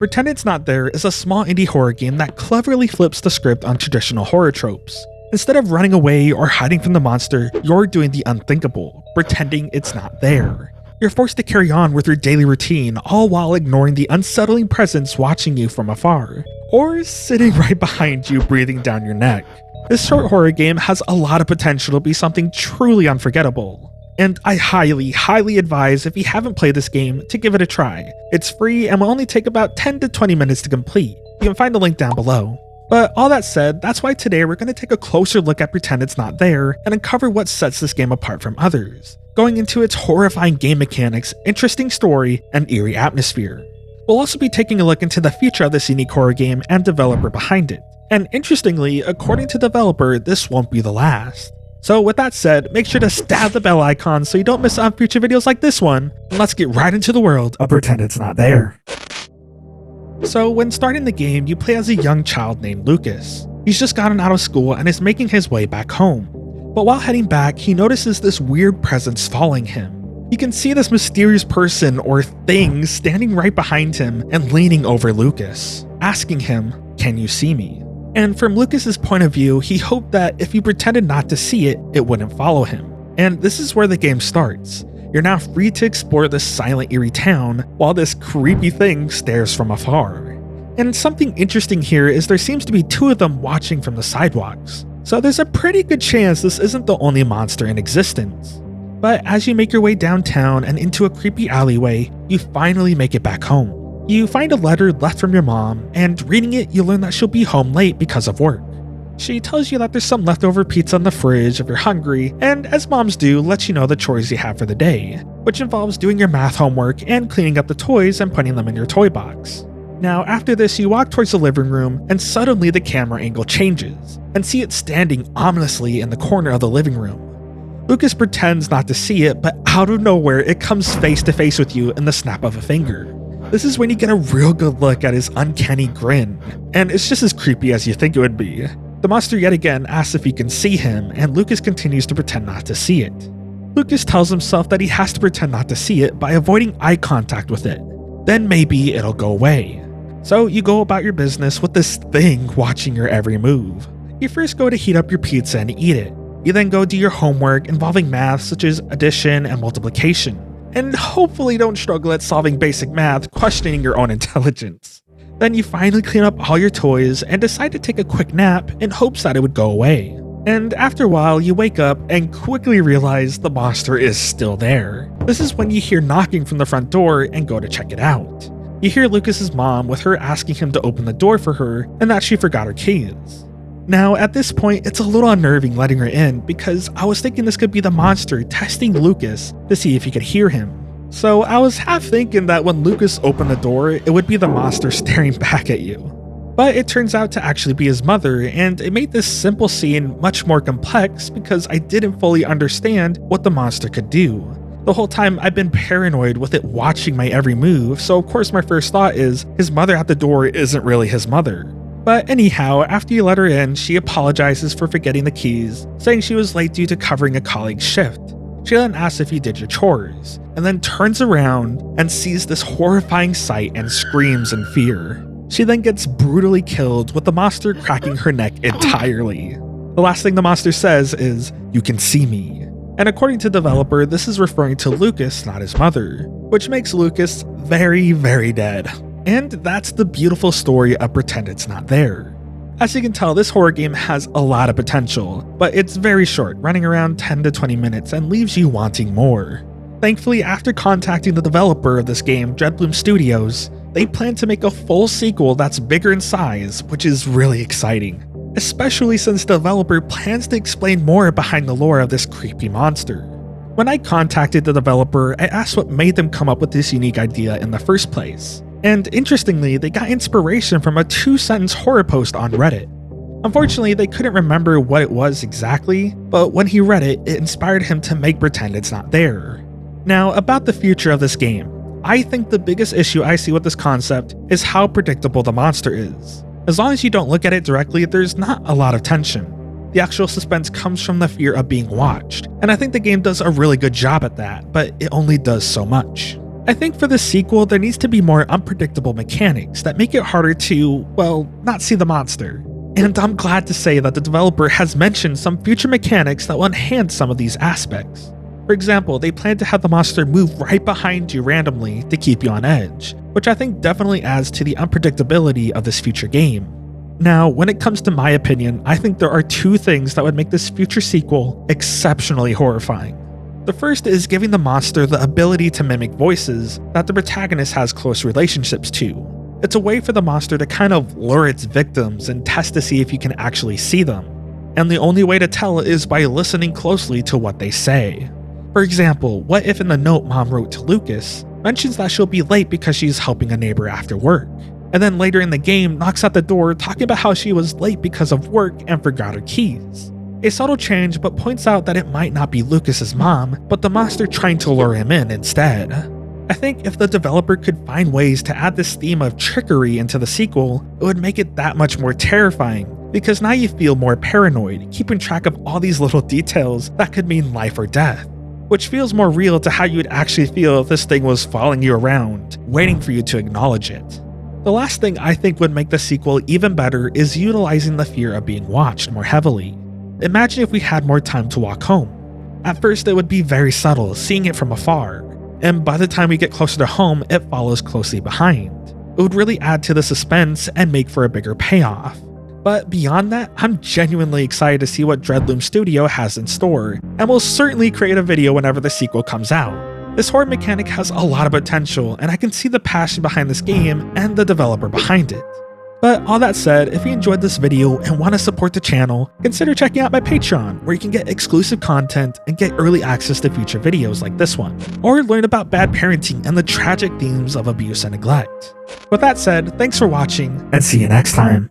Pretend It's Not There is a small indie horror game that cleverly flips the script on traditional horror tropes. Instead of running away or hiding from the monster, you're doing the unthinkable, pretending it's not there. You're forced to carry on with your daily routine, all while ignoring the unsettling presence watching you from afar, or sitting right behind you breathing down your neck. This short horror game has a lot of potential to be something truly unforgettable. And I highly advise, if you haven't played this game, to give it a try. It's free and will only take about 10 to 20 minutes to complete. You can find the link down below. But all that said, that's why today we're going to take a closer look at Pretend It's Not There and uncover what sets this game apart from others, going into its horrifying game mechanics, interesting story, and eerie atmosphere. We'll also be taking a look into the future of this unique horror game and developer behind it. And interestingly, according to developer, this won't be the last. So with that said, make sure to stab the bell icon so you don't miss out on future videos like this one, and let's get right into the world of Pretend It's Not There. So when starting the game, you play as a young child named Lucas. He's just gotten out of school and is making his way back home. But while heading back, he notices this weird presence following him. You can see this mysterious person or thing standing right behind him and leaning over Lucas, asking him, "Can you see me?" And from Lucas's point of view, he hoped that if he pretended not to see it, it wouldn't follow him. And this is where the game starts. You're now free to explore this silent, eerie town while this creepy thing stares from afar. And something interesting here is there seems to be two of them watching from the sidewalks. So there's a pretty good chance this isn't the only monster in existence. But as you make your way downtown and into a creepy alleyway, you finally make it back home. You find a letter left from your mom, and reading it, you learn that she'll be home late because of work. She tells you that there's some leftover pizza in the fridge if you're hungry, and as moms do, lets you know the chores you have for the day, which involves doing your math homework and cleaning up the toys and putting them in your toy box. Now after this, you walk towards the living room, and suddenly the camera angle changes, and see it standing ominously in the corner of the living room. Lucas pretends not to see it, but out of nowhere it comes face to face with you in the snap of a finger. This is when you get a real good look at his uncanny grin, and it's just as creepy as you think it would be. The monster yet again asks if he can see him, and Lucas continues to pretend not to see it. Lucas tells himself that he has to pretend not to see it by avoiding eye contact with it. Then maybe it'll go away. So you go about your business with this thing watching your every move. You first go to heat up your pizza and eat it. You then go do your homework involving math such as addition and multiplication. And hopefully don't struggle at solving basic math, questioning your own intelligence. Then you finally clean up all your toys and decide to take a quick nap in hopes that it would go away. And after a while, you wake up and quickly realize the monster is still there. This is when you hear knocking from the front door and go to check it out. You hear Lucas's mom with her asking him to open the door for her and that she forgot her keys. Now at this point, it's a little unnerving letting her in because I was thinking this could be the monster testing Lucas to see if he could hear him. So I was half thinking that when Lucas opened the door, it would be the monster staring back at you. But it turns out to actually be his mother, and it made this simple scene much more complex because I didn't fully understand what the monster could do. The whole time I've been paranoid with it watching my every move, so of course my first thought is his mother at the door isn't really his mother. But anyhow, after you let her in, she apologizes for forgetting the keys, saying she was late due to covering a colleague's shift. She then asks if you did your chores, and then turns around and sees this horrifying sight and screams in fear. She then gets brutally killed with the monster cracking her neck entirely. The last thing the monster says is, "You can see me." And according to the developer, this is referring to Lucas, not his mother, which makes Lucas very dead. And that's the beautiful story of Pretend It's Not There. As you can tell, this horror game has a lot of potential, but it's very short, running around 10 to 20 minutes and leaves you wanting more. Thankfully, after contacting the developer of this game, Dreadbloom Studios, they plan to make a full sequel that's bigger in size, which is really exciting, especially since the developer plans to explain more behind the lore of this creepy monster. When I contacted the developer, I asked what made them come up with this unique idea in the first place. And interestingly, they got inspiration from a 2-sentence horror post on Reddit. Unfortunately, they couldn't remember what it was exactly, but when he read it, it inspired him to make Pretend It's Not There. Now, about the future of this game, I think the biggest issue I see with this concept is how predictable the monster is. As long as you don't look at it directly, there's not a lot of tension. The actual suspense comes from the fear of being watched, and I think the game does a really good job at that, but it only does so much. I think for the sequel, there needs to be more unpredictable mechanics that make it harder to, well, not see the monster. And I'm glad to say that the developer has mentioned some future mechanics that will enhance some of these aspects. For example, they plan to have the monster move right behind you randomly to keep you on edge, which I think definitely adds to the unpredictability of this future game. Now, when it comes to my opinion, I think there are two things that would make this future sequel exceptionally horrifying. The first is giving the monster the ability to mimic voices that the protagonist has close relationships to. It's a way for the monster to kind of lure its victims and test to see if you can actually see them. And the only way to tell is by listening closely to what they say. For example, what if in the note Mom wrote to Lucas mentions that she'll be late because she's helping a neighbor after work, and then later in the game knocks at the door talking about how she was late because of work and forgot her keys. A subtle change, but points out that it might not be Lucas's mom, but the monster trying to lure him in instead. I think if the developer could find ways to add this theme of trickery into the sequel, it would make it that much more terrifying, because now you feel more paranoid, keeping track of all these little details that could mean life or death, which feels more real to how you would actually feel if this thing was following you around, waiting for you to acknowledge it. The last thing I think would make the sequel even better is utilizing the fear of being watched more heavily. Imagine if we had more time to walk home. At first it would be very subtle, seeing it from afar, and by the time we get closer to home, it follows closely behind. It would really add to the suspense and make for a bigger payoff. But beyond that, I'm genuinely excited to see what Dreadloom Studio has in store, and will certainly create a video whenever the sequel comes out. This horror mechanic has a lot of potential, and I can see the passion behind this game and the developer behind it. But all that said, if you enjoyed this video and want to support the channel, consider checking out my Patreon, where you can get exclusive content and get early access to future videos like this one, or learn about bad parenting and the tragic themes of abuse and neglect. With that said, thanks for watching, and see you next time.